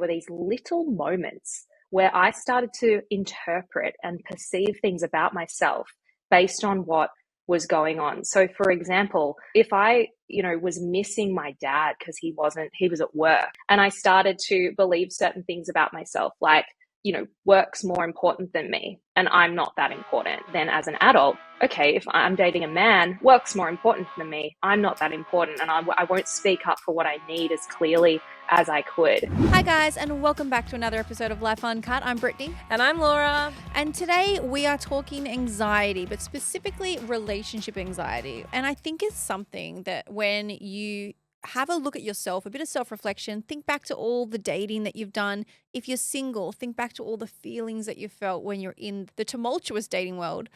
there were these little moments where I started to interpret and perceive things about myself based on what was going on. So for example, if I, was missing my dad because he was at work, and I started to believe certain things about myself, like, work's more important than me and I'm not that important. Then as an adult, okay, if I'm dating a man, work's more important than me, I'm not that important, and I won't speak up for what I need as clearly as I could. Hi guys, and welcome back to another episode of Life Uncut. I'm Brittany. And I'm Laura. And today we are talking anxiety, but specifically relationship anxiety. And I think it's something that when you have a look at yourself, a bit of self-reflection, think back to all the dating that you've done. If you're single, think back to all the feelings that you felt when you're in the tumultuous dating world.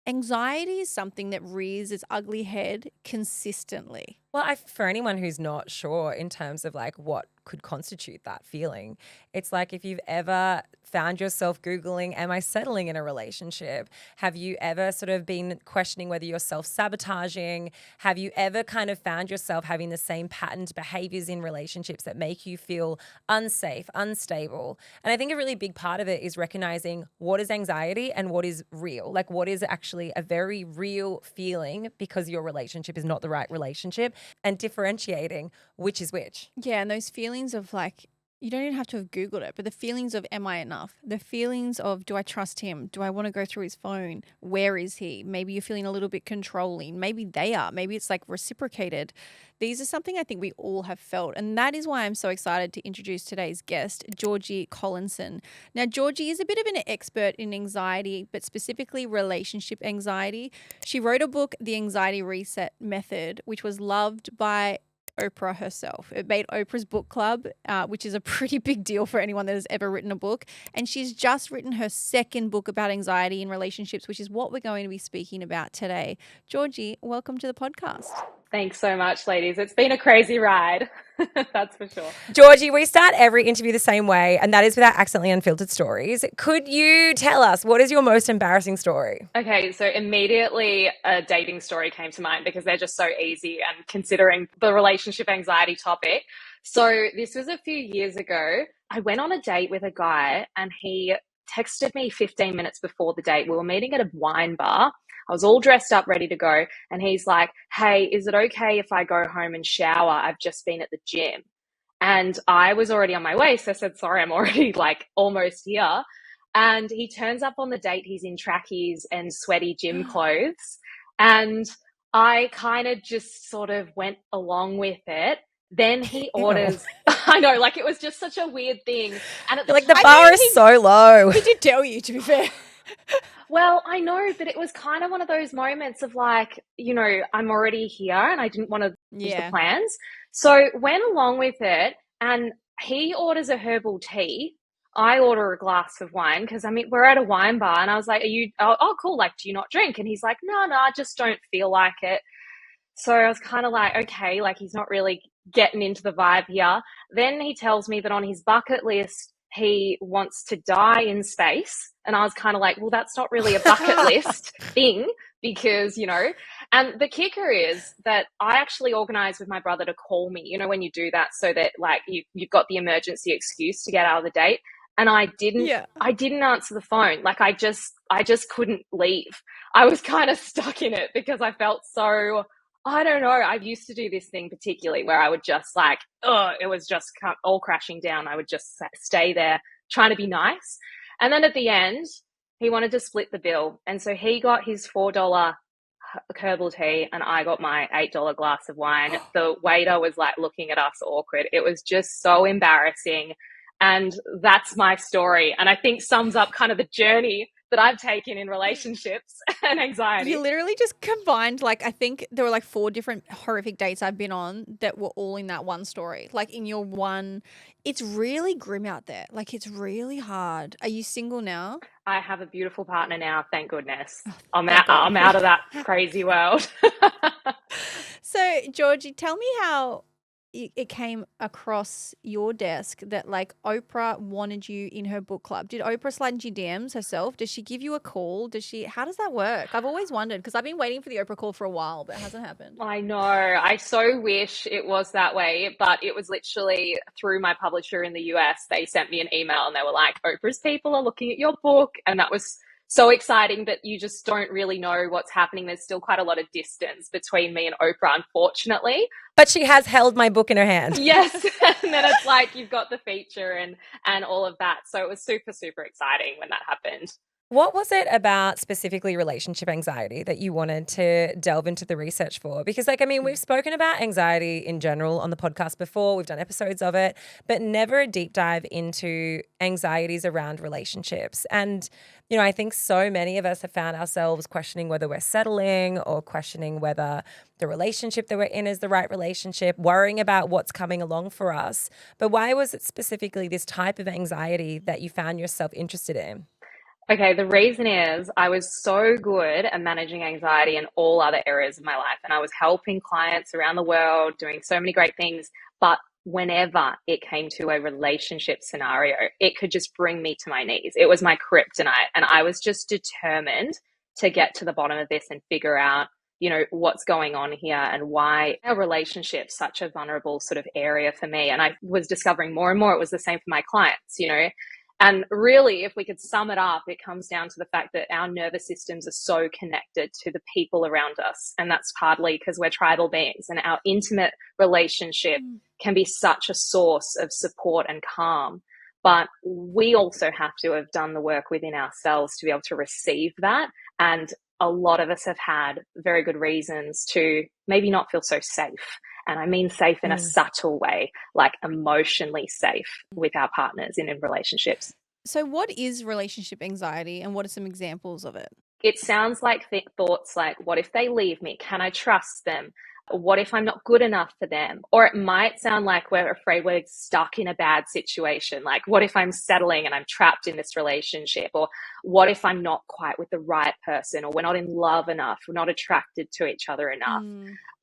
Anxiety is something that rears its ugly head consistently. Well, for anyone who's not sure in terms of like what could constitute that feeling, it's like if you've ever found yourself Googling, am I settling in a relationship? Have you ever sort of been questioning whether you're self-sabotaging? Have you ever kind of found yourself having the same patterned behaviors in relationships that make you feel unsafe, unstable? And I think a really big part of it is recognizing what is anxiety and what is real. Like what is actually a very real feeling because your relationship is not the right relationship, and differentiating which is which. Yeah, and those feelings of like, you don't even have to have Googled it, but the feelings of am I enough? The feelings of do I trust him? Do I want to go through his phone? Where is he? Maybe you're feeling a little bit controlling. Maybe they are. Maybe it's like reciprocated. These are something I think we all have felt. And that is why I'm so excited to introduce today's guest, Georgie Collinson. Now, Georgie is a bit of an expert in anxiety, but specifically relationship anxiety. She wrote a book, The Anxiety Reset Method, which was loved by Oprah herself. It made Oprah's book club, which is a pretty big deal for anyone that has ever written a book. And she's just written her second book about anxiety in relationships, which is what we're going to be speaking about today. Georgie, welcome to the podcast. Thanks so much, ladies. It's been a crazy ride. That's for sure. Georgie, we start every interview the same way, and that is with our accidentally unfiltered stories. Could you tell us what is your most embarrassing story? Okay, so immediately a dating story came to mind because they're just so easy, and considering the relationship anxiety topic. So this was a few years ago. I went on a date with a guy and he texted me 15 minutes before the date. We were meeting at a wine bar. I was all dressed up, ready to go. And he's like, hey, is it okay if I go home and shower? I've just been at the gym. And I was already on my way. So I said, sorry, I'm already like almost here. And he turns up on the date. He's in trackies and sweaty gym clothes. And I kind of just sort of went along with it. Then he orders, I know, like it was just such a weird thing. And at the bar is so low. He did tell you, to be fair. Well, I know, but it was kind of one of those moments of like, I'm already here and I didn't want to use the plans. So went along with it, and he orders a herbal tea. I order a glass of wine because, we're at a wine bar, and I was like, oh, cool. Like, do you not drink? And he's like, no, I just don't feel like it. So I was kind of like, okay, like he's not really getting into the vibe here. Then he tells me that on his bucket list, he wants to die in space. And I was kind of like, well, that's not really a bucket list thing because, and the kicker is that I actually organized with my brother to call me, when you do that so that like you've got the emergency excuse to get out of the date. And I didn't answer the phone. Like I just couldn't leave. I was kind of stuck in it because I felt so, I don't know. I used to do this thing particularly where I would just like, it was just all crashing down. I would just stay there trying to be nice. And then at the end, he wanted to split the bill. And so he got his $4 herbal tea and I got my $8 glass of wine. The waiter was like looking at us awkward. It was just so embarrassing. And that's my story. And I think sums up kind of the journey that I've taken in relationships and anxiety. You literally just combined, like, I think there were like 4 different horrific dates I've been on that were all in that one story. Like in your one, it's really grim out there. Like it's really hard. Are you single now? I have a beautiful partner now. Thank goodness. I'm out of that crazy world. So Georgie, tell me how it came across your desk that like Oprah wanted you in her book club. Did Oprah slide into your DMs herself? Does she give you a call? How does that work? I've always wondered because I've been waiting for the Oprah call for a while, but it hasn't happened. I know. I so wish it was that way, but it was literally through my publisher in the US. They sent me an email and they were like, Oprah's people are looking at your book. And that was so exciting, but you just don't really know what's happening. There's still quite a lot of distance between me and Oprah, unfortunately. But she has held my book in her hand. Yes. And then it's like you've got the feature and all of that. So it was super, super exciting when that happened. What was it about specifically relationship anxiety that you wanted to delve into the research for? Because, like, I mean, we've spoken about anxiety in general on the podcast before. We've done episodes of it, but never a deep dive into anxieties around relationships. And, you know, I think so many of us have found ourselves questioning whether we're settling or questioning whether the relationship that we're in is the right relationship, worrying about what's coming along for us. But why was it specifically this type of anxiety that you found yourself interested in? Okay, the reason is I was so good at managing anxiety in all other areas of my life, and I was helping clients around the world, doing so many great things. But whenever it came to a relationship scenario, it could just bring me to my knees. It was my kryptonite, and I was just determined to get to the bottom of this and figure out, you know, what's going on here and why a relationship's such a vulnerable sort of area for me. And I was discovering more and more it was the same for my clients, you know. And really, if we could sum it up, it comes down to the fact that our nervous systems are so connected to the people around us. And that's partly because we're tribal beings, and our intimate relationship can be such a source of support and calm. But we also have to have done the work within ourselves to be able to receive that. And a lot of us have had very good reasons to maybe not feel so safe. And I mean safe in a subtle way, like emotionally safe with our partners in relationships. So what is relationship anxiety and what are some examples of it? It sounds like thoughts like, what if they leave me? Can I trust them? What if I'm not good enough for them? Or it might sound like we're afraid we're stuck in a bad situation. Like, what if I'm settling and I'm trapped in this relationship? Or what if I'm not quite with the right person? Or we're not in love enough? We're not attracted to each other enough?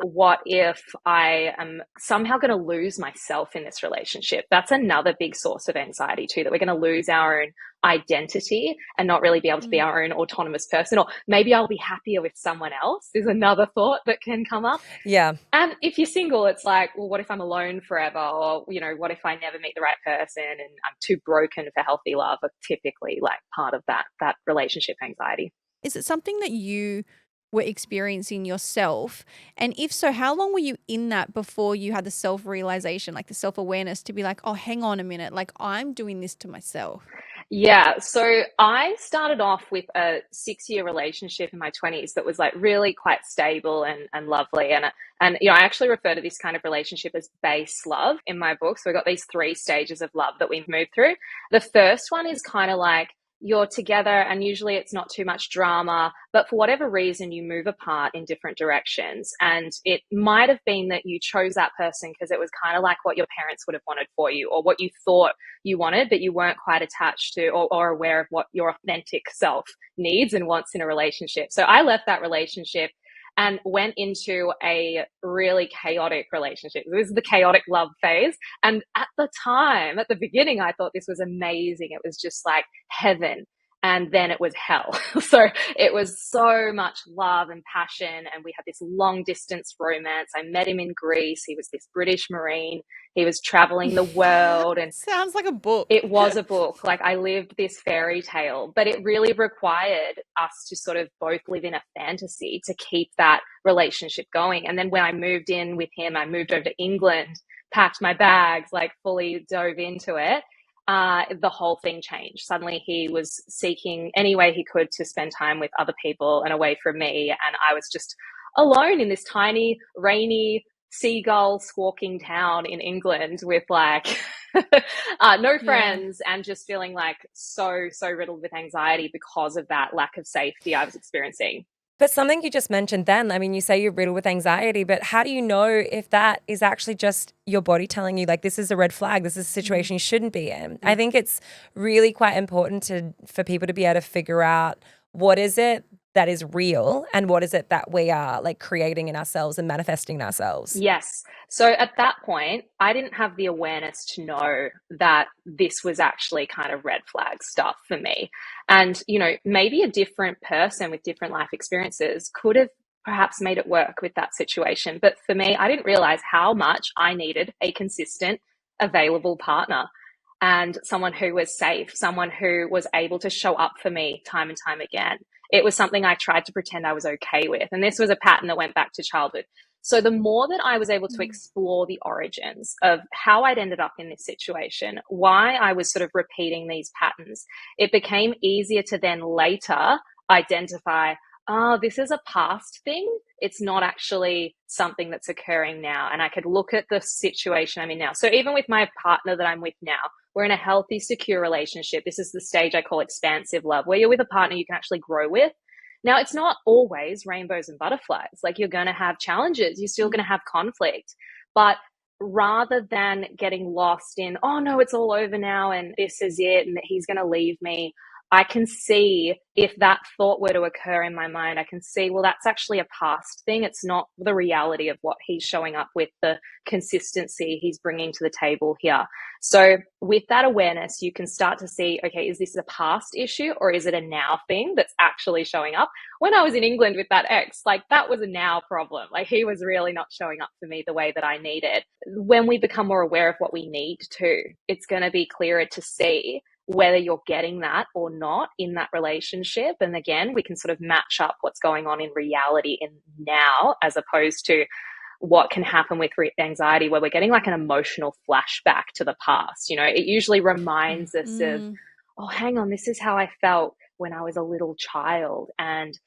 What if I am somehow going to lose myself in this relationship? That's another big source of anxiety too, that we're going to lose our own identity and not really be able to be our own autonomous person. Or maybe I'll be happier with someone else is another thought that can come up. Yeah. And if you're single, it's like, well, what if I'm alone forever? Or, you know, what if I never meet the right person and I'm too broken for healthy love? Are typically like part of that relationship anxiety. Is it something that you were experiencing yourself? And if so, how long were you in that before you had the self-realization, like the self-awareness to be like, oh, hang on a minute, like I'm doing this to myself? Yeah. So I started off with a 6-year relationship in my 20s that was like really quite stable and lovely. And, you know, I actually refer to this kind of relationship as base love in my book. So we've got these 3 stages of love that we've moved through. The first one is kind of like, you're together and usually it's not too much drama, but for whatever reason, you move apart in different directions. And it might have been that you chose that person because it was kind of like what your parents would have wanted for you or what you thought you wanted, but you weren't quite attached to or aware of what your authentic self needs and wants in a relationship. So I left that relationship and went into a really chaotic relationship. This is the chaotic love phase. And at the time, at the beginning, I thought this was amazing. It was just like heaven. And then it was hell. So it was so much love and passion. And we had this long distance romance. I met him in Greece. He was this British Marine. He was traveling the world. And sounds like a book. It was a book. Like I lived this fairy tale, but it really required us to sort of both live in a fantasy to keep that relationship going. And then when I moved in with him, I moved over to England, packed my bags, like fully dove into it. The whole thing changed. Suddenly he was seeking any way he could to spend time with other people and away from me. And I was just alone in this tiny, rainy, seagull squawking town in England with like no friends and just feeling like so riddled with anxiety because of that lack of safety I was experiencing. But something you just mentioned then, I mean, you say you're riddled with anxiety, but how do you know if that is actually just your body telling you, like, this is a red flag, this is a situation you shouldn't be in? I think it's really quite important for people to be able to figure out what is it that is real and what is it that we are like creating in ourselves and manifesting in ourselves? Yes. So at that point, I didn't have the awareness to know that this was actually kind of red flag stuff for me. And, maybe a different person with different life experiences could have perhaps made it work with that situation. But for me, I didn't realize how much I needed a consistent, available partner and someone who was safe, someone who was able to show up for me time and time again. It was something I tried to pretend I was okay with. And this was a pattern that went back to childhood. So the more that I was able to explore the origins of how I'd ended up in this situation, why I was sort of repeating these patterns, it became easier to then later identify, oh, this is a past thing. It's not actually something that's occurring now. And I could look at the situation I'm in now. So even with my partner that I'm with now, we're in a healthy, secure relationship. This is the stage I call expansive love, where you're with a partner you can actually grow with. Now, it's not always rainbows and butterflies. Like, you're going to have challenges. You're still going to have conflict. But rather than getting lost in, oh no, it's all over now and this is it and that he's going to leave me, I can see, if that thought were to occur in my mind, I can see, well, that's actually a past thing. It's not the reality of what he's showing up with, the consistency he's bringing to the table here. So with that awareness, you can start to see, okay, is this a past issue or is it a now thing that's actually showing up? When I was in England with that ex, like, that was a now problem. Like, he was really not showing up for me the way that I needed. When we become more aware of what we need to, it's going to be clearer to see whether you're getting that or not in that relationship. And again, we can sort of match up what's going on in reality in now, as opposed to what can happen with anxiety, where we're getting like an emotional flashback to the past. It usually reminds us of, oh, hang on, this is how I felt when I was a little child. And,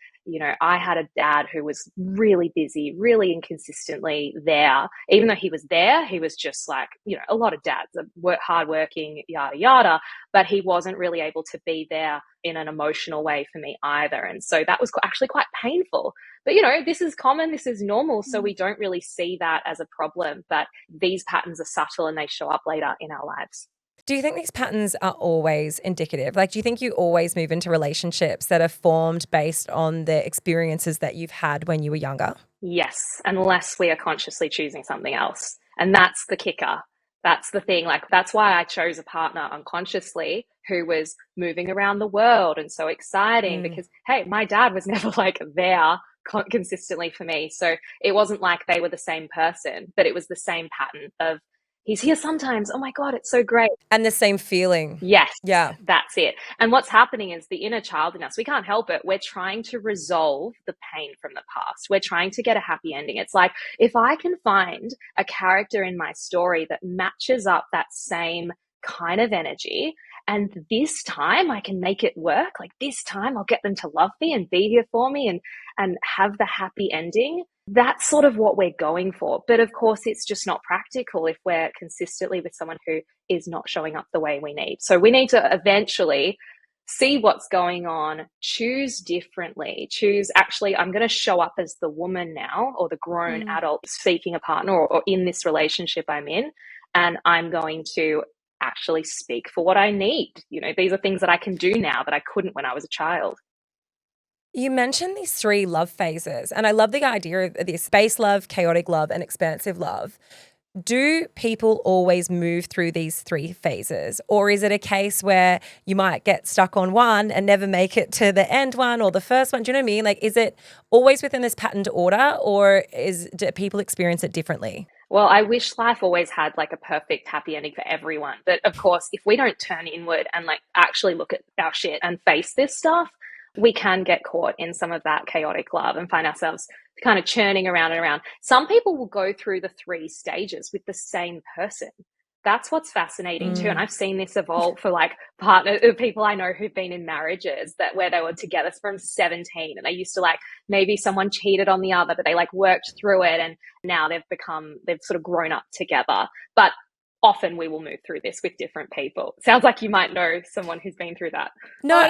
I had a dad who was really busy, really inconsistently there. Even though he was there, he was just like, a lot of dads are hardworking, yada, yada, but he wasn't really able to be there in an emotional way for me either. And so that was actually quite painful. But, this is common, this is normal. So we don't really see that as a problem, but these patterns are subtle and they show up later in our lives. Do you think these patterns are always indicative? Like, do you think you always move into relationships that are formed based on the experiences that you've had when you were younger? Yes, unless we are consciously choosing something else. And that's the kicker. That's the thing. Like, that's why I chose a partner unconsciously who was moving around the world and so exciting because, hey, my dad was never like there consistently for me. So it wasn't like they were the same person, but it was the same pattern of, he's here sometimes. Oh my God, it's so great. And the same feeling. Yes. Yeah. That's it. And what's happening is the inner child in us, we can't help it. We're trying to resolve the pain from the past. We're trying to get a happy ending. It's like, if I can find a character in my story that matches up that same kind of energy, and this time I can make it work, like this time I'll get them to love me and be here for me and have the happy ending. That's sort of what we're going for. But of course, it's just not practical if we're consistently with someone who is not showing up the way we need. So we need to eventually see what's going on, choose differently, actually, I'm going to show up as the woman now, or the grown adult seeking a partner or in this relationship I'm in, and I'm going to actually speak for what I need. These are things that I can do now that I couldn't when I was a child. You mentioned these 3 love phases, and I love the idea of this: base love, chaotic love, and expansive love. Do people always move through these 3 phases? Or is it a case where you might get stuck on one and never make it to the end one or the first one? Do you know what I mean? Like, is it always within this patterned order, or do people experience it differently? Well, I wish life always had like a perfect happy ending for everyone. But of course, if we don't turn inward and like actually look at our shit and face this stuff, we can get caught in some of that chaotic love and find ourselves kind of churning around and around. Some people will go through the 3 stages with the same person. That's what's fascinating too. And I've seen this evolve for like people I know who've been in marriages where they were together from 17 and they used to like, maybe someone cheated on the other, but they like worked through it and now they've sort of grown up together. But often we will move through this with different people. Sounds like you might know someone who's been through that. No,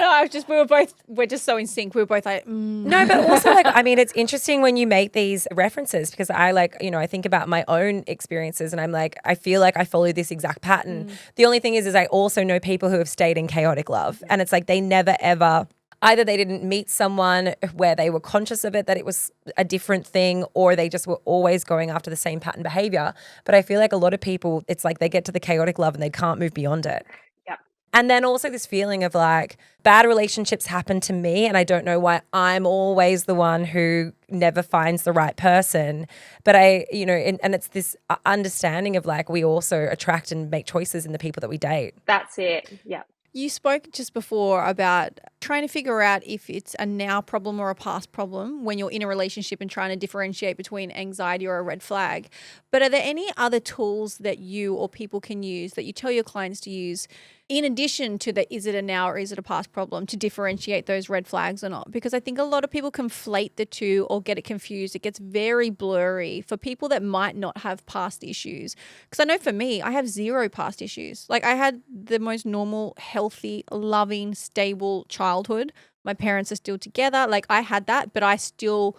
we're just so in sync. We were both like, No, but also like, I mean, it's interesting when you make these references because I I think about my own experiences and I'm like, I feel like I follow this exact pattern. The only thing is I also know people who have stayed in chaotic love and it's like they never ever either they didn't meet someone where they were conscious of it, that it was a different thing, or they just were always going after the same pattern behavior. But I feel like a lot of people, it's like they get to the chaotic love and they can't move beyond it. Yep. And then also this feeling of like bad relationships happen to me and I don't know why I'm always the one who never finds the right person. But and it's this understanding of like we also attract and make choices in the people that we date. That's it. Yeah. You spoke just before about trying to figure out if it's a now problem or a past problem when you're in a relationship and trying to differentiate between anxiety or a red flag. But are there any other tools that you or people can use that you tell your clients to use in addition to the is it a now or is it a past problem to differentiate those red flags or not? Because I think a lot of people conflate the two or get it confused. It gets very blurry for people that might not have past issues. Because I know for me, I have zero past issues. Like I had the most normal, healthy, loving, stable childhood. My parents are still together. Like I had that, but I still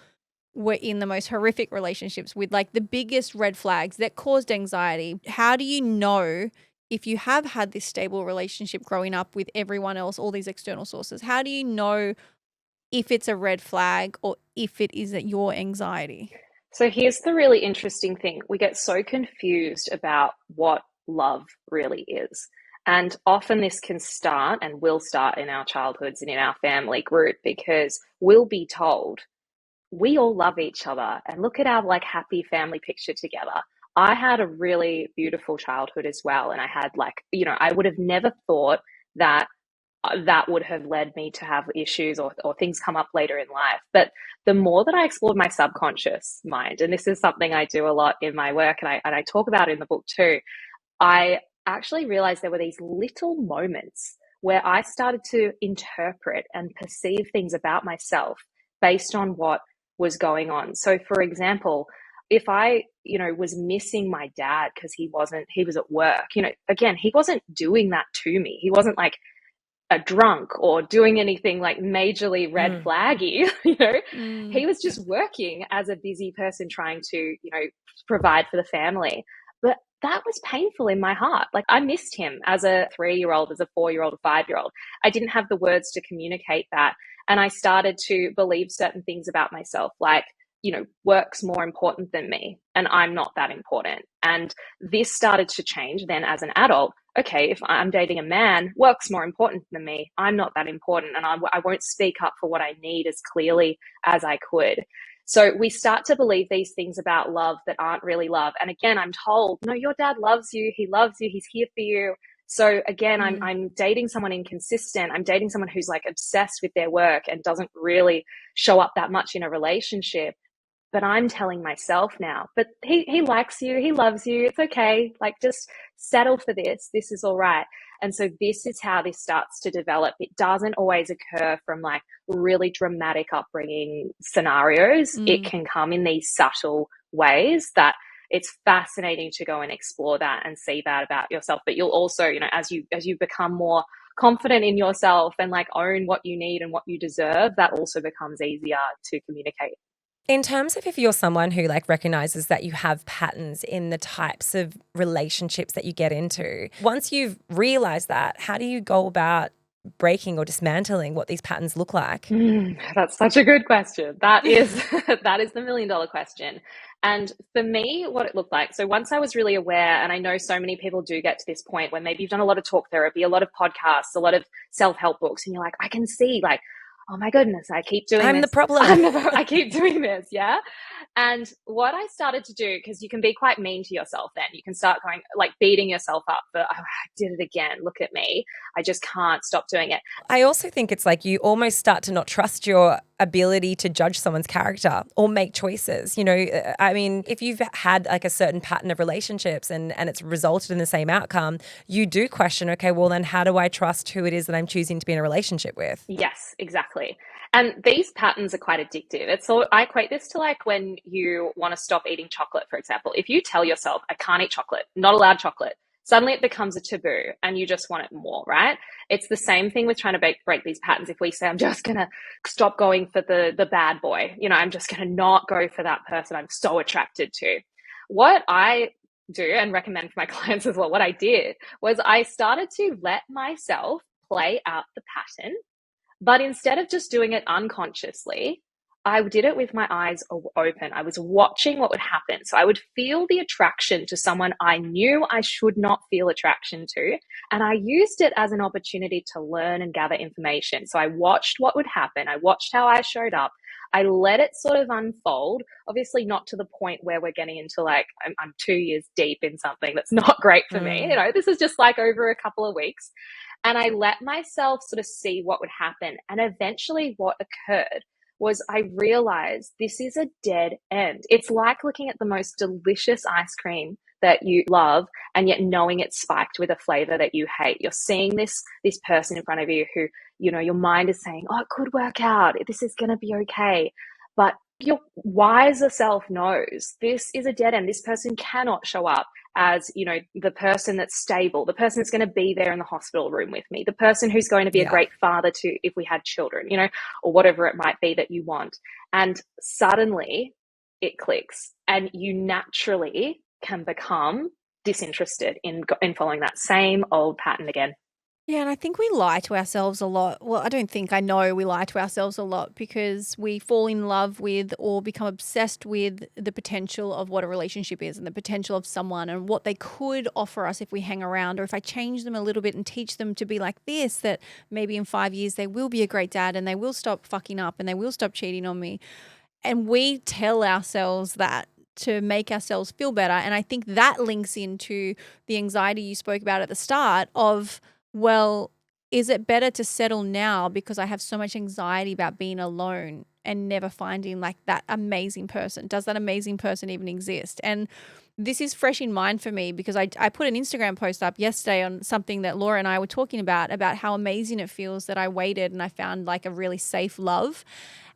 were in the most horrific relationships with like the biggest red flags that caused anxiety. How do you know if you have had this stable relationship growing up with everyone else, all these external sources? How do you know if it's a red flag or if it is your anxiety? So here's the really interesting thing. We get so confused about what love really is. And often this can start and will start in our childhoods and in our family group because we'll be told we all love each other and look at our like happy family picture together. I had a really beautiful childhood as well. And I had like, I would have never thought that that would have led me to have issues or things come up later in life. But the more that I explored my subconscious mind, and this is something I do a lot in my work and I talk about in the book too, I actually realized there were these little moments where I started to interpret and perceive things about myself based on what was going on. So for example, if I, was missing my dad because he was at work, again, he wasn't doing that to me. He wasn't like a drunk or doing anything like majorly red flaggy, he was just working as a busy person trying to, provide for the family. But that was painful in my heart. Like I missed him as a 3-year-old, as a 4-year-old, a 5-year-old. I didn't have the words to communicate that. And I started to believe certain things about myself, like, work's more important than me and I'm not that important. And this started to change then as an adult. Okay, if I'm dating a man, work's more important than me. I'm not that important and I won't speak up for what I need as clearly as I could. So we start to believe these things about love that aren't really love. And again, I'm told, no, your dad loves you. He loves you. He's here for you. So again, I'm dating someone inconsistent. I'm dating someone who's like obsessed with their work and doesn't really show up that much in a relationship. But I'm telling myself now, but he likes you. He loves you. It's okay. Like just settle for this. This is all right. And so this is how this starts to develop. It doesn't always occur from like really dramatic upbringing scenarios. It can come in these subtle ways that it's fascinating to go and explore that and see that about yourself. But you'll also, as you become more confident in yourself and like own what you need and what you deserve, that also becomes easier to communicate. In terms of if you're someone who like recognizes that you have patterns in the types of relationships that you get into, once you've realized that, how do you go about breaking or dismantling what these patterns look like? That's such a good question. That is the $1 million question. And for me, what it looked like, so once I was really aware, and I know so many people do get to this point where maybe you've done a lot of talk therapy, a lot of podcasts, a lot of self-help books, and you're like, I can see like, oh my goodness, I keep doing this. I'm the problem. I keep doing this, yeah? And what I started to do, because you can be quite mean to yourself then, you can start going, like beating yourself up for, oh, I did it again, look at me. I just can't stop doing it. I also think it's like you almost start to not trust your ability to judge someone's character or make choices. I mean, if you've had like a certain pattern of relationships and it's resulted in the same outcome, you do question, okay, well then how do I trust who it is that I'm choosing to be in a relationship with? Yes, exactly. And these patterns are quite addictive. I equate this to like when you want to stop eating chocolate, for example. If you tell yourself, I can't eat chocolate, not allowed chocolate, suddenly it becomes a taboo and you just want it more, right? It's the same thing with trying to break these patterns. If we say, I'm just going to stop going for the bad boy, I'm just going to not go for that person I'm so attracted to. What I do and recommend for my clients as well, what I did was I started to let myself play out the pattern But instead of just doing it unconsciously, I did it with my eyes open. I was watching what would happen. So I would feel the attraction to someone I knew I should not feel attraction to. And I used it as an opportunity to learn and gather information. So I watched what would happen. I watched how I showed up. I let it sort of unfold, obviously not to the point where we're getting into like, I'm 2 years deep in something that's not great for me. This is just like over a couple of weeks. And I let myself sort of see what would happen. And eventually what occurred was I realized this is a dead end. It's like looking at the most delicious ice cream that you love and yet knowing it's spiked with a flavor that you hate. You're seeing this person in front of you who, your mind is saying, oh, it could work out. This is going to be okay. But your wiser self knows this is a dead end. This person cannot show up as, the person that's stable, the person that's going to be there in the hospital room with me, the person who's going to be a great father to if we had children, or whatever it might be that you want. And suddenly it clicks and you naturally can become disinterested in following that same old pattern again. Yeah, and I think we lie to ourselves a lot. Well, I know we lie to ourselves a lot because we fall in love with or become obsessed with the potential of what a relationship is and the potential of someone and what they could offer us if we hang around, or if I change them a little bit and teach them to be like this, that maybe in 5 years they will be a great dad and they will stop fucking up and they will stop cheating on me. And we tell ourselves that to make ourselves feel better. And I think that links into the anxiety you spoke about at the start of, well, is it better to settle now because I have so much anxiety about being alone and never finding like that amazing person? Does that amazing person even exist? And this is fresh in mind for me because I put an Instagram post up yesterday on something that Laura and I were talking about how amazing it feels that I waited and I found like a really safe love.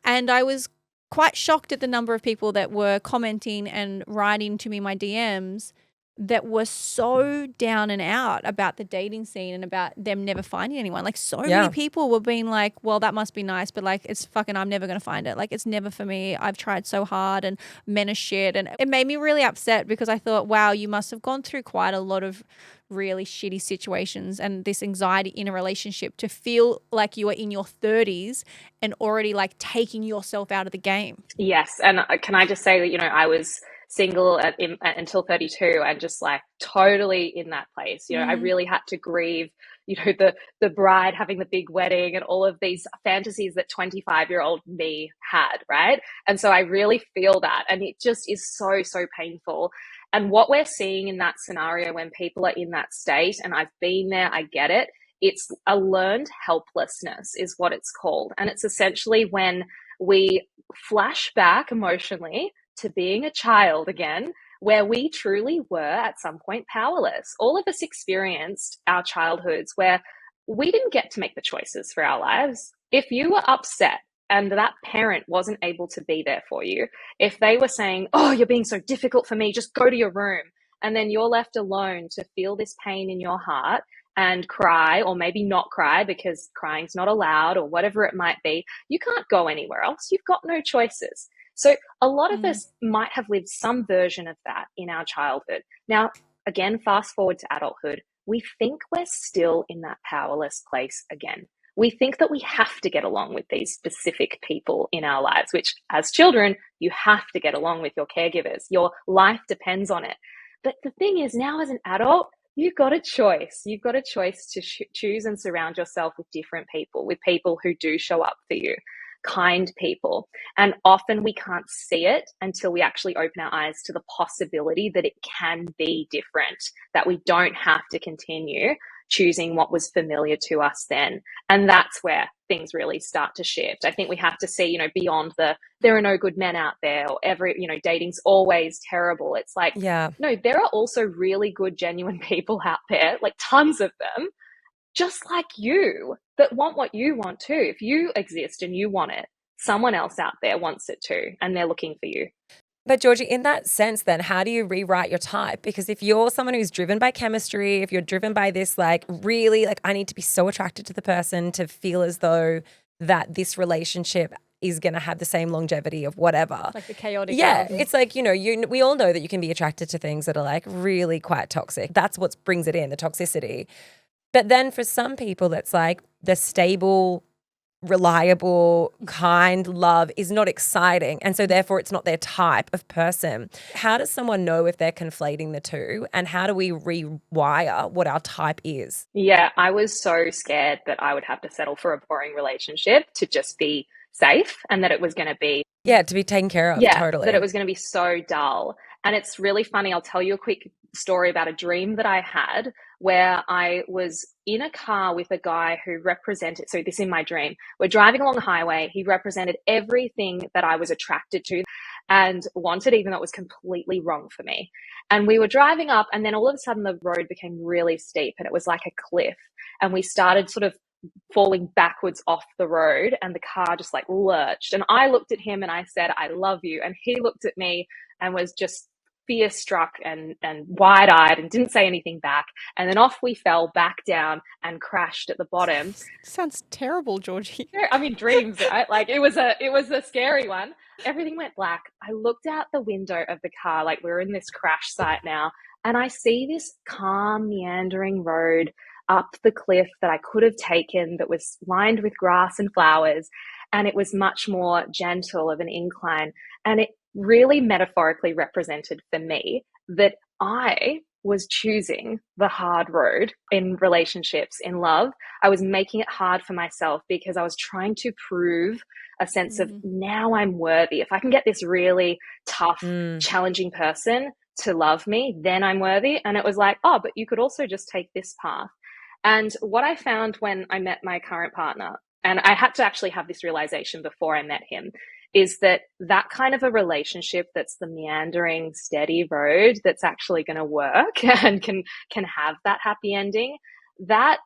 And I was quite shocked at the number of people that were commenting and writing to me my DMs that were so down and out about the dating scene and about them never finding anyone. Like many people were being like, well, that must be nice, but like it's fucking, I'm never going to find it. Like it's never for me. I've tried so hard and men are shit. And it made me really upset because I thought, wow, you must have gone through quite a lot of really shitty situations and this anxiety in a relationship to feel like you are in your 30s and already like taking yourself out of the game. Yes. And can I just say that, I was single until 32 and just like totally in that place. I really had to grieve, the bride having the big wedding and all of these fantasies that 25-year-old me had, right? And so I really feel that. And it just is so, so painful. And what we're seeing in that scenario when people are in that state, and I've been there, I get it, it's a learned helplessness is what it's called. And it's essentially when we flash back emotionally to being a child again, where we truly were at some point powerless. All of us experienced our childhoods where we didn't get to make the choices for our lives. If you were upset and that parent wasn't able to be there for you, if they were saying, oh, you're being so difficult for me, just go to your room, and then you're left alone to feel this pain in your heart and cry, or maybe not cry because crying's not allowed or whatever it might be, you can't go anywhere else. You've got no choices. So a lot of us might have lived some version of that in our childhood. Now, again, fast forward to adulthood, we think we're still in that powerless place again. We think that we have to get along with these specific people in our lives, which as children, you have to get along with your caregivers. Your life depends on it. But the thing is, now as an adult, you've got a choice. You've got a choice to choose and surround yourself with different people, with people who do show up for you, kind people. And often we can't see it until we actually open our eyes to the possibility that it can be different, that we don't have to continue choosing what was familiar to us then. And that's where things really start to shift. I think we have to see, beyond there are no good men out there, or dating's always terrible. It's like, no, there are also really good, genuine people out there, like tons of them, just like you, that want what you want too. If you exist and you want it, someone else out there wants it too, and they're looking for you. But Georgie, in that sense then, how do you rewrite your type? Because if you're someone who's driven by chemistry, if you're driven by this like really like I need to be so attracted to the person to feel as though that this relationship is going to have the same longevity of whatever. Like the chaotic. Yeah. It's like, we all know that you can be attracted to things that are like really quite toxic. That's what brings it in, the toxicity. But then for some people, that's like the stable reliable, kind love is not exciting. And so therefore it's not their type of person. How does someone know if they're conflating the two? And how do we rewire what our type is? Yeah, I was so scared that I would have to settle for a boring relationship to just be safe, and that it was going to be, Yeah, to be taken care of, yeah, that it totally. was going to be so dull. And it's really funny. I'll tell you a quick story about a dream that I had where I was in a car with a guy who represented, so this in my dream, we're driving along the highway. He represented everything that I was attracted to and wanted, even though it was completely wrong for me. And we were driving up, and then all of a sudden the road became really steep and it was like a cliff. And we started sort of falling backwards off the road, and the car just like lurched. And I looked at him and I said, I love you. And he looked at me and was just fear struck and wide eyed and didn't say anything back. And then off we fell back down and crashed at the bottom. Sounds terrible, Georgie. I mean, dreams, right? Like it was a scary one. Everything went black. I looked out the window of the car, like we're in this crash site now, and I see this calm, meandering road up the cliff that I could have taken, that was lined with grass and flowers, and it was much more gentle of an incline. And it really metaphorically represented for me that I was choosing the hard road in relationships, in love. I was making it hard for myself because I was trying to prove a sense of, now I'm worthy. If I can get this really tough, challenging person to love me, then I'm worthy. And it was like, oh, but you could also just take this path. And what I found when I met my current partner, and I had to actually have this realization before I met him, is that that kind of a relationship that's the meandering, steady road that's actually going to work and can have that happy ending, that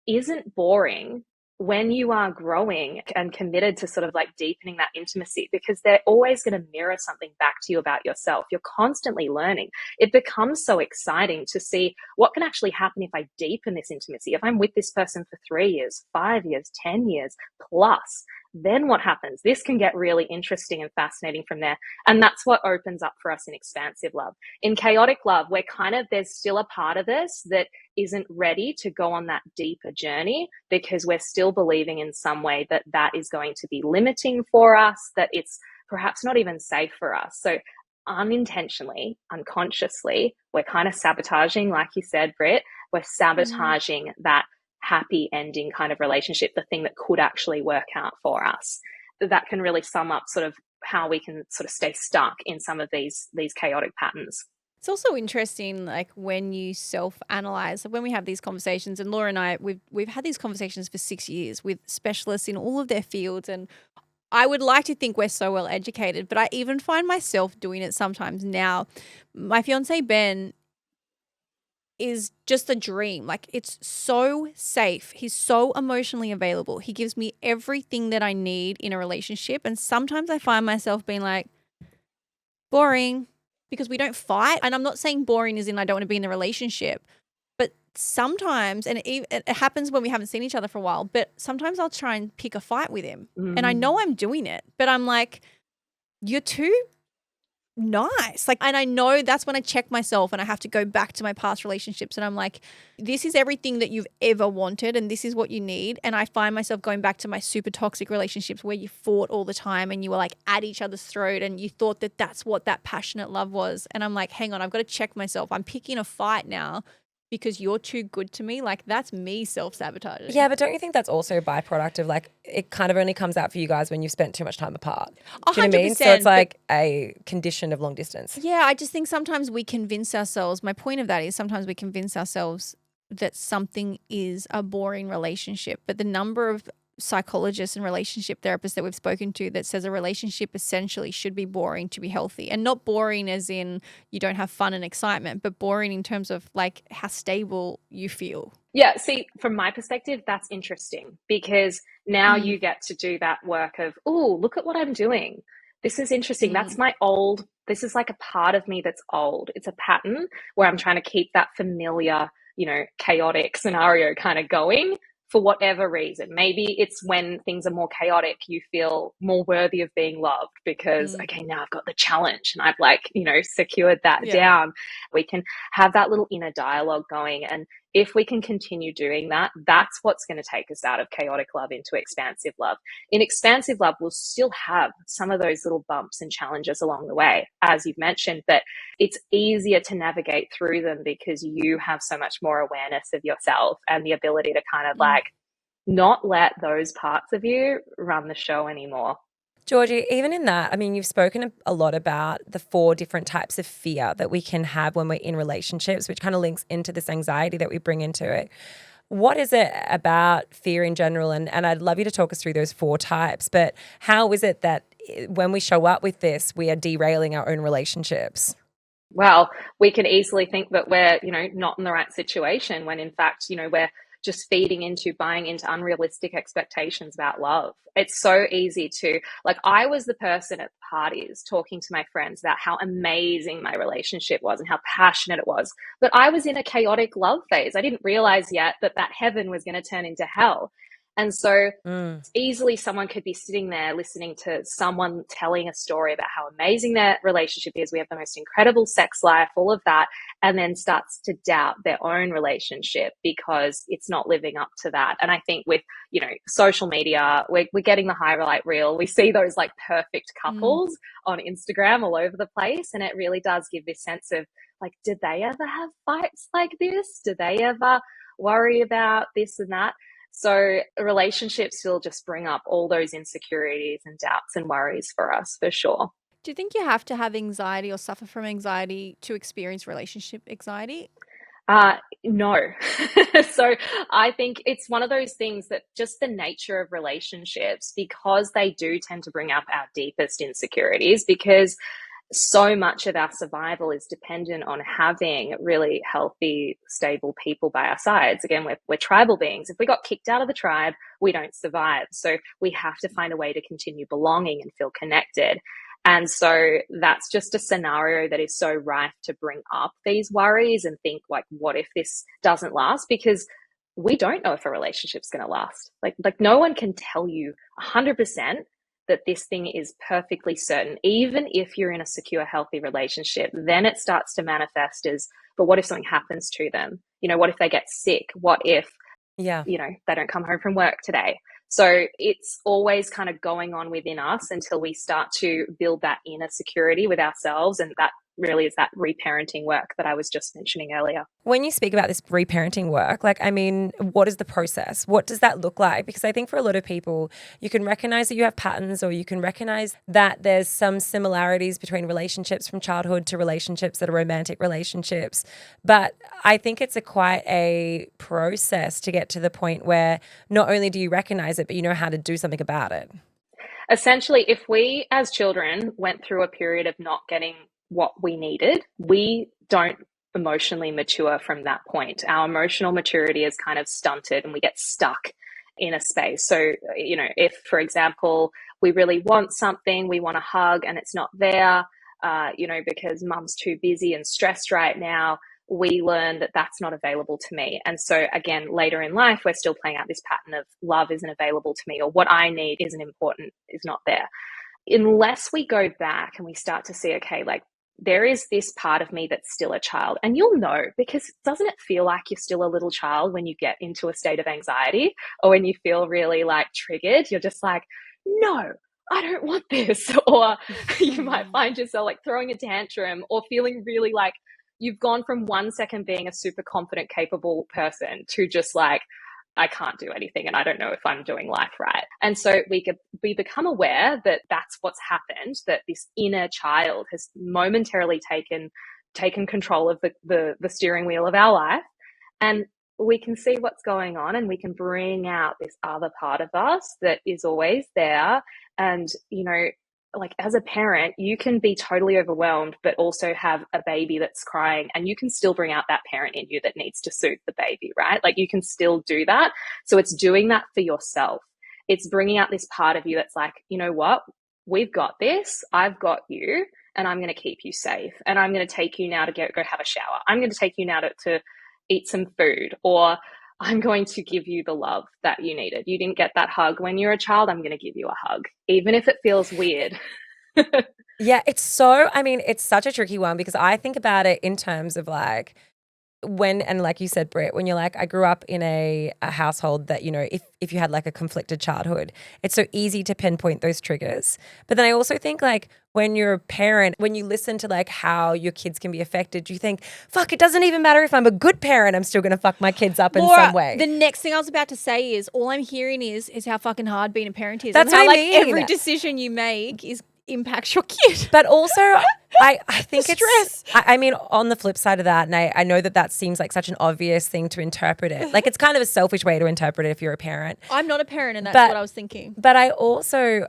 isn't boring when you are growing and committed to sort of like deepening that intimacy, because they're always going to mirror something back to you about yourself. You're constantly learning. It becomes so exciting to see what can actually happen if I deepen this intimacy. If I'm with this person for 3 years, 5 years, 10 years plus, then what happens? This can get really interesting and fascinating from there. And that's what opens up for us in expansive love. In chaotic love, we're kind of, there's still a part of us that isn't ready to go on that deeper journey because we're still believing in some way that that is going to be limiting for us, that it's perhaps not even safe for us. So unintentionally, unconsciously, we're kind of sabotaging, like you said, Britt, we're sabotaging that happy ending kind of relationship, the thing that could actually work out for us. That can really sum up sort of how we can sort of stay stuck in some of these chaotic patterns. It's also interesting, like when you self-analyze, when we have these conversations, and Laura and I, we've had these conversations for 6 years with specialists in all of their fields, and I would like to think we're so well educated, but I even find myself doing it sometimes now. My fiance Ben is just a dream. Like, it's so safe. He's so emotionally available. He gives me everything that I need in a relationship. And sometimes I find myself being like, boring, because we don't fight. And I'm not saying boring as in I don't want to be in the relationship, but sometimes, and it happens when we haven't seen each other for a while, but sometimes I'll try and pick a fight with him. And I know I'm doing it, but I'm like, you're too nice. Like, and I know that's when I check myself and I have to go back to my past relationships and I'm like, this is everything that you've ever wanted and this is what you need. And I find myself going back to my super toxic relationships where you fought all the time and you were like at each other's throat and you thought that that's what that passionate love was. And I'm like, hang on, I've got to check myself. I'm picking a fight now because you're too good to me. Like, that's me self-sabotaging. Yeah, but don't you think that's also a byproduct of, like, it kind of only comes out for you guys when you've spent too much time apart? Do you know what I mean? So it's like a condition of long distance. Yeah, I just think sometimes we convince ourselves, my point of that is sometimes we convince ourselves that something is a boring relationship. But the number of psychologists and relationship therapists that we've spoken to that says a relationship essentially should be boring to be healthy, and not boring as in you don't have fun and excitement, but boring in terms of like how stable you feel. Yeah, see, from my perspective, that's interesting because now you get to do that work of, oh, look at what I'm doing. This is interesting. That's my old, this is like a part of me that's old. It's a pattern where I'm trying to keep that familiar, chaotic scenario kind of going for whatever reason. Maybe it's when things are more chaotic, you feel more worthy of being loved because, okay, now I've got the challenge and I've secured that down. We can have that little inner dialogue going. And if we can continue doing that, that's what's going to take us out of chaotic love into expansive love. In expansive love, we'll still have some of those little bumps and challenges along the way, as you've mentioned, but it's easier to navigate through them because you have so much more awareness of yourself and the ability to kind of like not let those parts of you run the show anymore. Georgie, even in that, I mean, you've spoken a lot about the 4 different types of fear that we can have when we're in relationships, which kind of links into this anxiety that we bring into it. What is it about fear in general? And I'd love you to talk us through those 4 types, but how is it that when we show up with this, we are derailing our own relationships? Well, we can easily think that we're, not in the right situation when in fact, we're just feeding into, buying into unrealistic expectations about love. It's so easy to, like, I was the person at parties talking to my friends about how amazing my relationship was and how passionate it was. But I was in a chaotic love phase. I didn't realize yet that heaven was going to turn into hell. And so easily someone could be sitting there listening to someone telling a story about how amazing their relationship is. We have the most incredible sex life, all of that, and then starts to doubt their own relationship because it's not living up to that. And I think with, social media, we're getting the highlight reel. We see those like perfect couples on Instagram all over the place. And it really does give this sense of like, did they ever have fights like this? Did they ever worry about this and that? So relationships will just bring up all those insecurities and doubts and worries for us, for sure. Do you think you have to have anxiety or suffer from anxiety to experience relationship anxiety? No. So I think it's one of those things that just the nature of relationships, because they do tend to bring up our deepest insecurities, because so much of our survival is dependent on having really healthy, stable people by our sides. Again, we're tribal beings. If we got kicked out of the tribe, we don't survive. So we have to find a way to continue belonging and feel connected. And so that's just a scenario that is so rife to bring up these worries and think like, what if this doesn't last? Because we don't know if a relationship's going to last. Like no one can tell you 100% that this thing is perfectly certain. Even if you're in a secure, healthy relationship, then it starts to manifest as, but what if something happens to them? What if they get sick? What if, they don't come home from work today? So it's always kind of going on within us until we start to build that inner security with ourselves. And that really is that reparenting work that I was just mentioning earlier. When you speak about this reparenting work, what is the process? What does that look like? Because I think for a lot of people, you can recognize that you have patterns, or you can recognize that there's some similarities between relationships from childhood to relationships that are romantic relationships. But I think it's quite a process to get to the point where not only do you recognize it, but you know how to do something about it. Essentially, if we as children went through a period of not getting what we needed, we don't emotionally mature from that point. Our emotional maturity is kind of stunted and we get stuck in a space. So, if, for example, we really want something, we want a hug and it's not there, because mum's too busy and stressed right now, we learn that that's not available to me. And so again, later in life, we're still playing out this pattern of love isn't available to me, or what I need isn't important, is not there. Unless we go back and we start to see, okay, like there is this part of me that's still a child. And you'll know, because doesn't it feel like you're still a little child when you get into a state of anxiety, or when you feel really like triggered? You're just like, no, I don't want this. Or you might find yourself like throwing a tantrum or feeling really like you've gone from 1 second being a super confident, capable person to just like, I can't do anything and I don't know if I'm doing life right. And so we become aware that that's what's happened, that this inner child has momentarily taken control of the steering wheel of our life. And we can see what's going on and we can bring out this other part of us that is always there. And, like as a parent, you can be totally overwhelmed, but also have a baby that's crying, and you can still bring out that parent in you that needs to soothe the baby, right? Like you can still do that. So it's doing that for yourself. It's bringing out this part of you that's like, you know what? We've got this. I've got you, and I'm going to keep you safe. And I'm going to take you now to go have a shower. I'm going to take you now to eat some food, or I'm going to give you the love that you needed. You didn't get that hug when you were a child. I'm going to give you a hug, even if it feels weird. Yeah, it's such a tricky one, because I think about it in terms of like, and like you said, Britt, when you're like, I grew up in a household that, you know, if you had like a conflicted childhood, it's so easy to pinpoint those triggers. But then I also think like when you're a parent, when you listen to like how your kids can be affected, you think, fuck, it doesn't even matter if I'm a good parent, I'm still going to fuck my kids up in some way. The next thing I was about to say is all I'm hearing is how fucking hard being a parent is. That's and how, what I like, mean. every decision you make impacts your kid. But also, I think Stress. it's, I mean, on the flip side of that, and I know that seems like such an obvious thing to interpret it. Like, it's kind of a selfish way to interpret it if you're a parent. I'm not a parent, and that's what I was thinking. But I also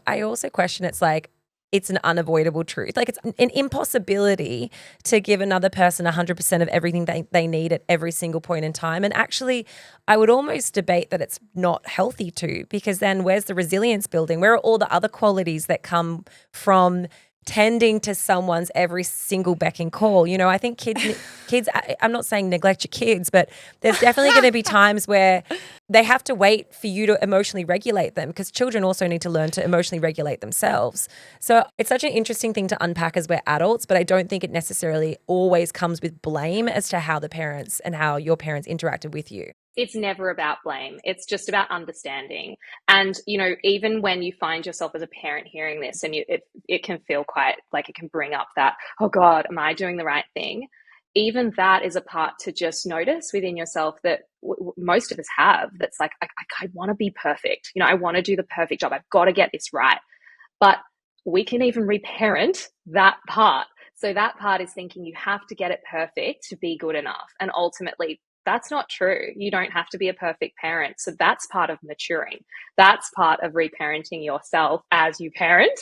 question it's like, it's an unavoidable truth. Like, it's an impossibility to give another person 100% of everything they need at every single point in time. And actually, I would almost debate that it's not healthy to, because then where's the resilience building? Where are all the other qualities that come from tending to someone's every single beck and call? You know, I think kids, I'm not saying neglect your kids, but there's definitely going to be times where they have to wait for you to emotionally regulate them, because children also need to learn to emotionally regulate themselves. So it's such an interesting thing to unpack as we're adults, but I don't think it necessarily always comes with blame as to how the parents and how your parents interacted with you. It's never about blame. It's just about understanding. And, you know, even when you find yourself as a parent hearing this, and it can feel quite like it can bring up that, oh God, am I doing the right thing? Even that is a part to just notice within yourself that most of us have. That's like, I want to be perfect. You know, I want to do the perfect job. I've got to get this right. But we can even reparent that part. So that part is thinking you have to get it perfect to be good enough. And ultimately, that's not true. You don't have to be a perfect parent. So that's part of maturing. That's part of reparenting yourself as you parent.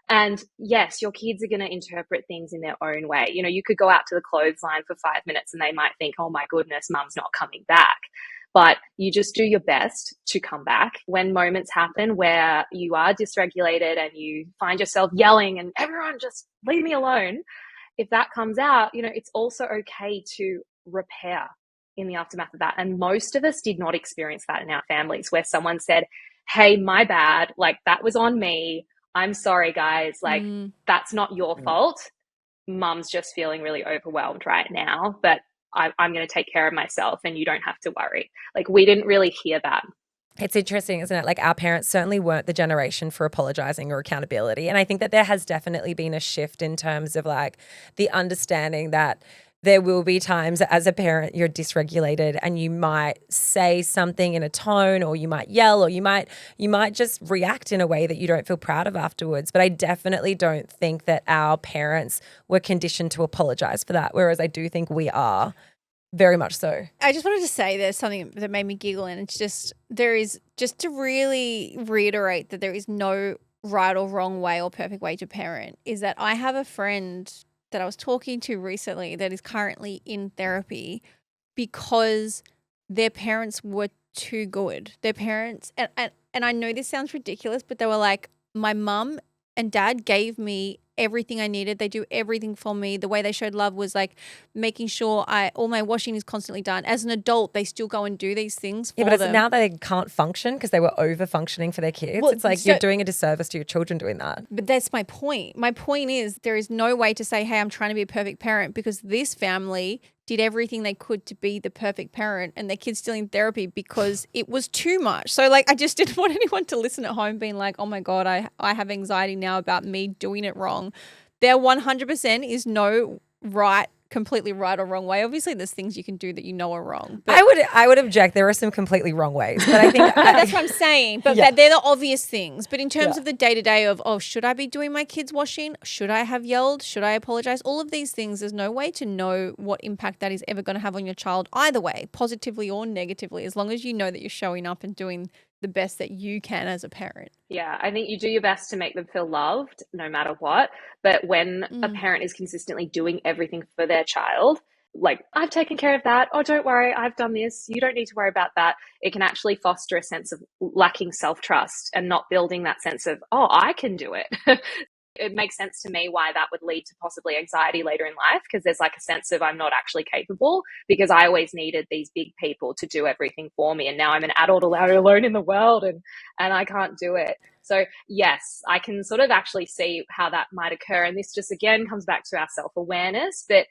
And yes, your kids are going to interpret things in their own way. You know, you could go out to the clothesline for 5 minutes and they might think, oh my goodness, mum's not coming back. But you just do your best to come back. When moments happen where you are dysregulated and you find yourself yelling and everyone just leave me alone, if that comes out, you know, it's also okay to repair in the aftermath of that. And most of us did not experience that in our families, where someone said, hey, my bad, like that was on me. I'm sorry, guys. Like, that's not your fault. Mum's just feeling really overwhelmed right now, but I'm going to take care of myself and you don't have to worry. Like, we didn't really hear that. It's interesting, isn't it? Like, our parents certainly weren't the generation for apologizing or accountability. And I think that there has definitely been a shift in terms of like the understanding that there will be times as a parent you're dysregulated and you might say something in a tone, or you might yell, or you might just react in a way that you don't feel proud of afterwards. But I definitely don't think that our parents were conditioned to apologize for that, whereas I do think we are. Very much so. I just wanted to say there's something that made me giggle, and it's just to really reiterate that there is no right or wrong way or perfect way to parent, is that I have a friend that I was talking to recently that is currently in therapy because their parents were too good. Their parents, and I know this sounds ridiculous, but they were like, my mum and dad gave me everything I needed. They do everything for me. The way they showed love was like making sure all my washing is constantly done. As an adult, they still go and do these things for them. But now they can't function because they were over functioning for their kids. Well, it's like you're doing a disservice to your children doing that. But that's my point. My point is there is no way to say, hey, I'm trying to be a perfect parent, because this family did everything they could to be the perfect parent, and their kid's still in therapy because it was too much. So like, I just didn't want anyone to listen at home being like, oh my God, I have anxiety now about me doing it wrong. There 100% is no completely right or wrong way. Obviously there's things you can do that you know are wrong. But I would object. There are some completely wrong ways, but I think that's what I'm saying. But yeah. they're the obvious things. But in terms of the day-to-day of, oh, should I be doing my kids' washing? Should I have yelled? Should I apologize? All of these things, there's no way to know what impact that is ever going to have on your child either way, positively or negatively, as long as you know that you're showing up and doing the best that you can as a parent. Yeah, I think you do your best to make them feel loved no matter what. But when a parent is consistently doing everything for their child, like, I've taken care of that. Oh, don't worry, I've done this. You don't need to worry about that. It can actually foster a sense of lacking self-trust and not building that sense of, oh, I can do it. It makes sense to me why that would lead to possibly anxiety later in life, because there's like a sense of I'm not actually capable, because I always needed these big people to do everything for me. And now I'm an adult alone in the world and I can't do it. So yes, I can sort of actually see how that might occur. And this just again comes back to our self-awareness. But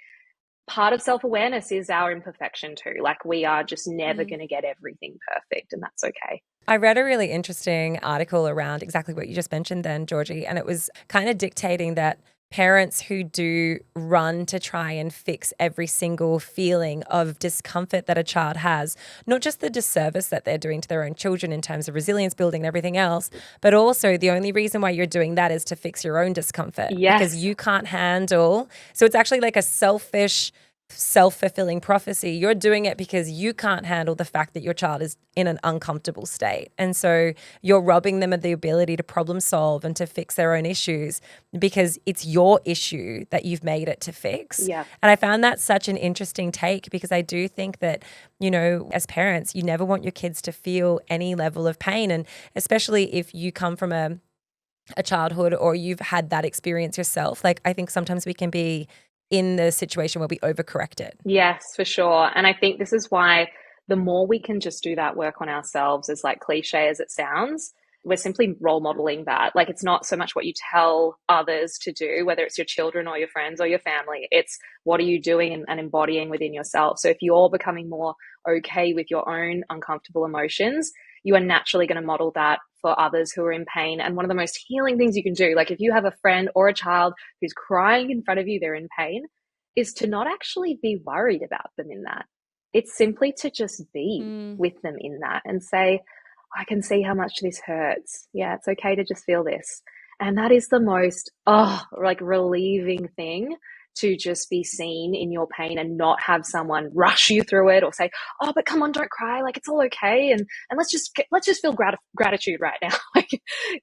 part of self-awareness is our imperfection too. Like, we are just never going to get everything perfect, and that's okay. I read a really interesting article around exactly what you just mentioned then, Georgie, and it was kind of dictating that parents who do run to try and fix every single feeling of discomfort that a child has, not just the disservice that they're doing to their own children in terms of resilience building and everything else, but also the only reason why you're doing that is to fix your own discomfort because you can't handle. So it's actually like a selfish, self-fulfilling prophecy. You're doing it because you can't handle the fact that your child is in an uncomfortable state. And so you're robbing them of the ability to problem solve and to fix their own issues because it's your issue that you've made it to fix. Yeah. And I found that such an interesting take because I do think that, you know, as parents, you never want your kids to feel any level of pain. And especially if you come from a childhood or you've had that experience yourself, like I think sometimes we can be in the situation where we overcorrect it. Yes, for sure. And I think this is why the more we can just do that work on ourselves, as like cliche as it sounds, we're simply role modeling that. Like, it's not so much what you tell others to do, whether it's your children or your friends or your family. It's what are you doing and embodying within yourself. So if you're becoming more okay with your own uncomfortable emotions, you are naturally going to model that for others who are in pain. And one of the most healing things you can do, like if you have a friend or a child who's crying in front of you, they're in pain, is to not actually be worried about them in that. It's simply to just be with them in that and say, I can see how much this hurts. Yeah, it's okay to just feel this. And that is the most, like relieving thing, to just be seen in your pain and not have someone rush you through it or say, oh, but come on, don't cry. Like, it's all okay. And let's just feel gratitude right now. Like,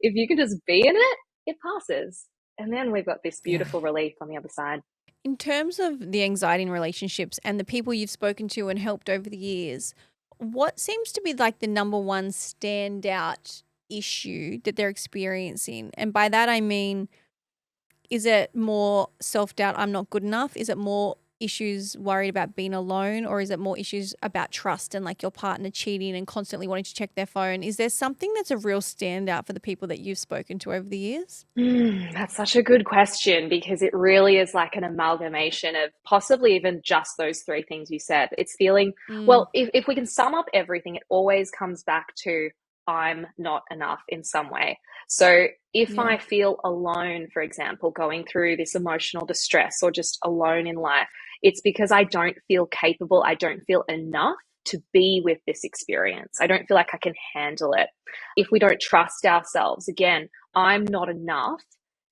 if you can just be in it, it passes. And then we've got this beautiful relief on the other side. In terms of the anxiety in relationships and the people you've spoken to and helped over the years, what seems to be like the number one standout issue that they're experiencing? And by that, I mean, is it more self-doubt, I'm not good enough? Is it more issues worried about being alone? Or is it more issues about trust and like your partner cheating and constantly wanting to check their phone? Is there something that's a real standout for the people that you've spoken to over the years? That's such a good question, because it really is like an amalgamation of possibly even just those three things you said. It's feeling, well, if we can sum up everything, it always comes back to I'm not enough in some way. So if I feel alone, for example, going through this emotional distress or just alone in life, it's because I don't feel capable. I don't feel enough to be with this experience. I don't feel like I can handle it. If we don't trust ourselves, again, I'm not enough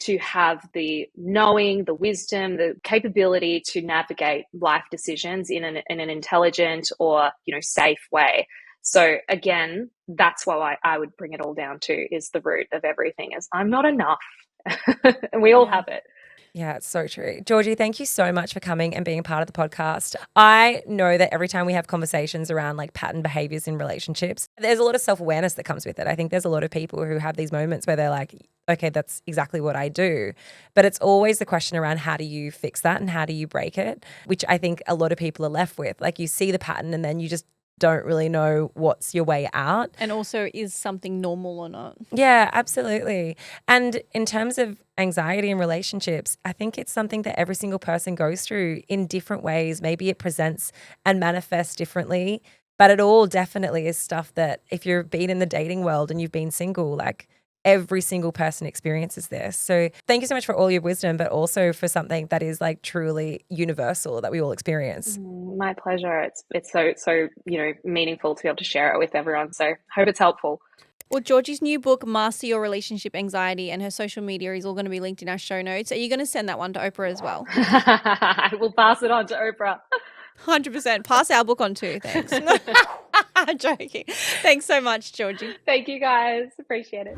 to have the knowing, the wisdom, the capability to navigate life decisions in an intelligent or, safe way. So again, that's why I would bring it all down to, is the root of everything is I'm not enough. And we all have it. Yeah, it's so true. Georgie, thank you so much for coming and being part of the podcast. I know that every time we have conversations around like pattern behaviors in relationships, there's a lot of self-awareness that comes with it. I think there's a lot of people who have these moments where they're like, okay, that's exactly what I do. But it's always the question around how do you fix that and how do you break it, which I think a lot of people are left with. Like, you see the pattern and then you just don't really know what's your way out. And also, is something normal or not? Yeah, absolutely. And in terms of anxiety in relationships, I think it's something that every single person goes through in different ways. Maybe it presents and manifests differently, but it all definitely is stuff that if you've been in the dating world and you've been single, like every single person experiences this. So thank you so much for all your wisdom, but also for something that is like truly universal that we all experience. My pleasure. It's so meaningful to be able to share it with everyone. So hope it's helpful. Well, Georgie's new book, Master Your Relationship Anxiety, and her social media is all going to be linked in our show notes. Are you going to send that one to Oprah as well? I will pass it on to Oprah. 100%. Pass our book on too. Thanks. I'm joking. Thanks so much, Georgie. Thank you, guys. Appreciate it.